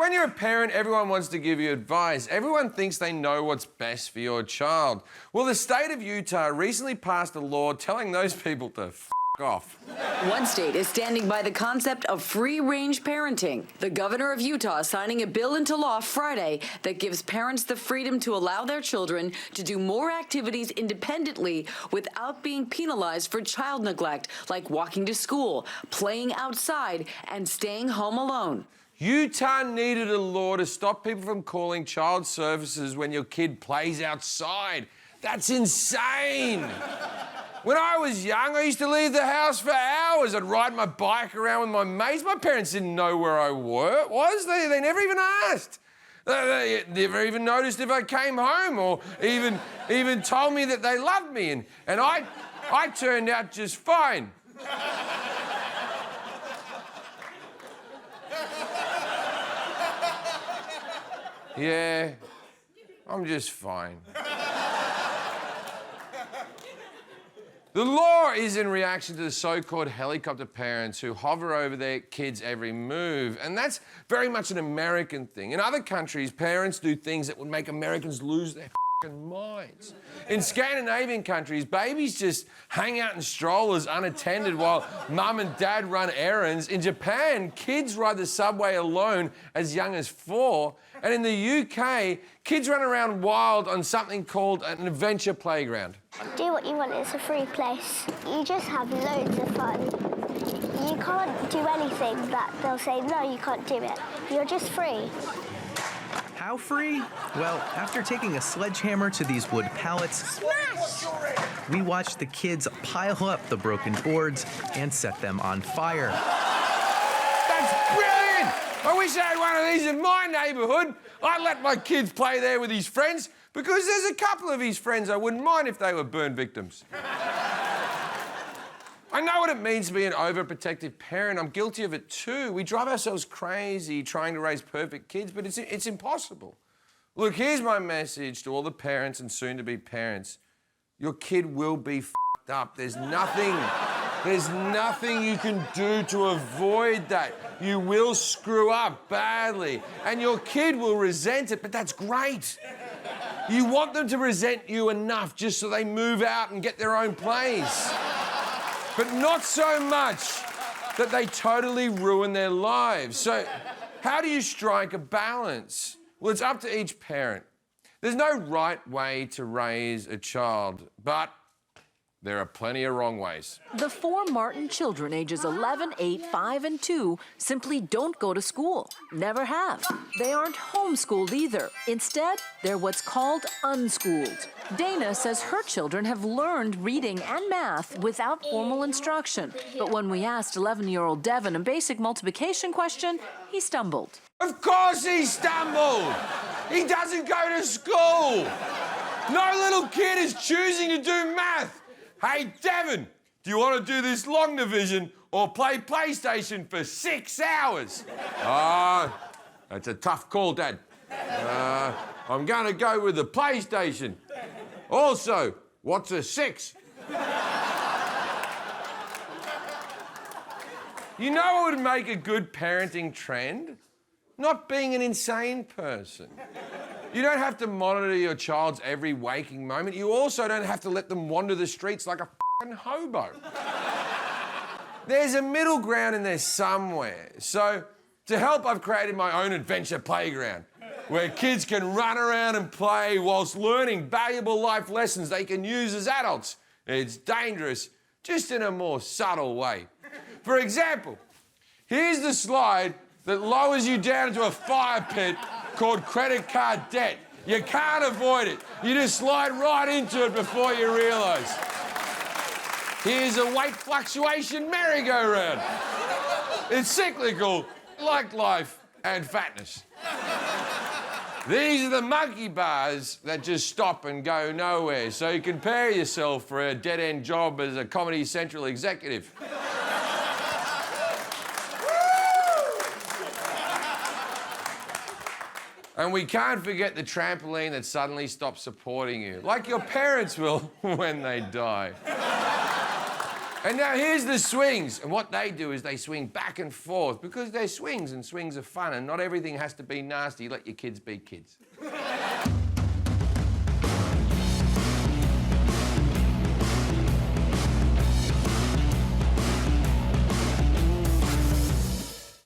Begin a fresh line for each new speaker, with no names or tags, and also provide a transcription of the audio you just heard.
when you're a parent, everyone wants to give you advice. Everyone thinks they know what's best for your child. Well, the state of Utah recently passed a law telling those people to f*** off.
One state is standing by the concept of free-range parenting. The governor of Utah signing a bill into law Friday that gives parents the freedom to allow their children to do more activities independently without being penalized for child neglect, like walking to school, playing outside, and staying home alone.
Utah needed a law to stop people from calling child services when your kid plays outside. That's insane. When I was young, I used to leave the house for hours. I'd ride my bike around with my mates. My parents didn't know where I was. They never even asked. They never even noticed if I came home or even told me that they loved me. And I turned out just fine. Yeah, I'm just fine. The law is in reaction to the so-called helicopter parents who hover over their kids' every move, and that's very much an American thing. In other countries, parents do things that would make Americans lose their f***ing minds. In Scandinavian countries, babies just hang out in strollers unattended while mum and dad run errands. In Japan, kids ride the subway alone as young as 4. And in the UK, kids run around wild on something called an adventure playground.
Do what you want, it's a free place. You just have loads of fun. You can't do anything that they'll say, no, you can't do it. You're just free.
How free? Well, after taking a sledgehammer to these wood pallets,
Smash!
we watched the kids pile up the broken boards and set them on fire.
That's brilliant! I wish I had one of these in my neighbourhood. I'd let my kids play there with his friends because there's a couple of his friends I wouldn't mind if they were burn victims. I know what it means to be an overprotective parent. I'm guilty of it too. We drive ourselves crazy trying to raise perfect kids, but it's impossible. Look, here's my message to all the parents and soon-to-be parents. Your kid will be f***ed up. There's nothing you can do to avoid that. You will screw up badly, and your kid will resent it, but that's great. You want them to resent you enough just so they move out and get their own place. But not so much that they totally ruin their lives. So how do you strike a balance? Well, it's up to each parent. There's no right way to raise a child, but there are plenty of wrong ways.
The 4 Martin children, ages 11, 8, 5, and 2, simply don't go to school. Never have. They aren't homeschooled either. Instead, they're what's called unschooled. Dana says her children have learned reading and math without formal instruction. But when we asked 11-year-old Devin a basic multiplication question, he stumbled.
Of course he stumbled! He doesn't go to school! No little kid is choosing to do math! Hey, Devin, do you want to do this long division or play PlayStation for 6 hours? That's a tough call, Dad. I'm going to go with the PlayStation. Also, what's a 6? You know what would make a good parenting trend? Not being an insane person. You don't have to monitor your child's every waking moment. You also don't have to let them wander the streets like a f***ing hobo. There's a middle ground in there somewhere. So, to help, I've created my own adventure playground where kids can run around and play whilst learning valuable life lessons they can use as adults. It's dangerous, just in a more subtle way. For example, here's the slide that lowers you down into a fire pit called credit card debt. You can't avoid it. You just slide right into it before you realise. Here's a weight fluctuation merry-go-round. It's cyclical, like life and fatness. These are the monkey bars that just stop and go nowhere, so you can prepare yourself for a dead-end job as a Comedy Central executive. And we can't forget the trampoline that suddenly stops supporting you, like your parents will when they die. And now here's the swings. And what they do is they swing back and forth because they're swings, and swings are fun, and not everything has to be nasty. Let your kids be kids.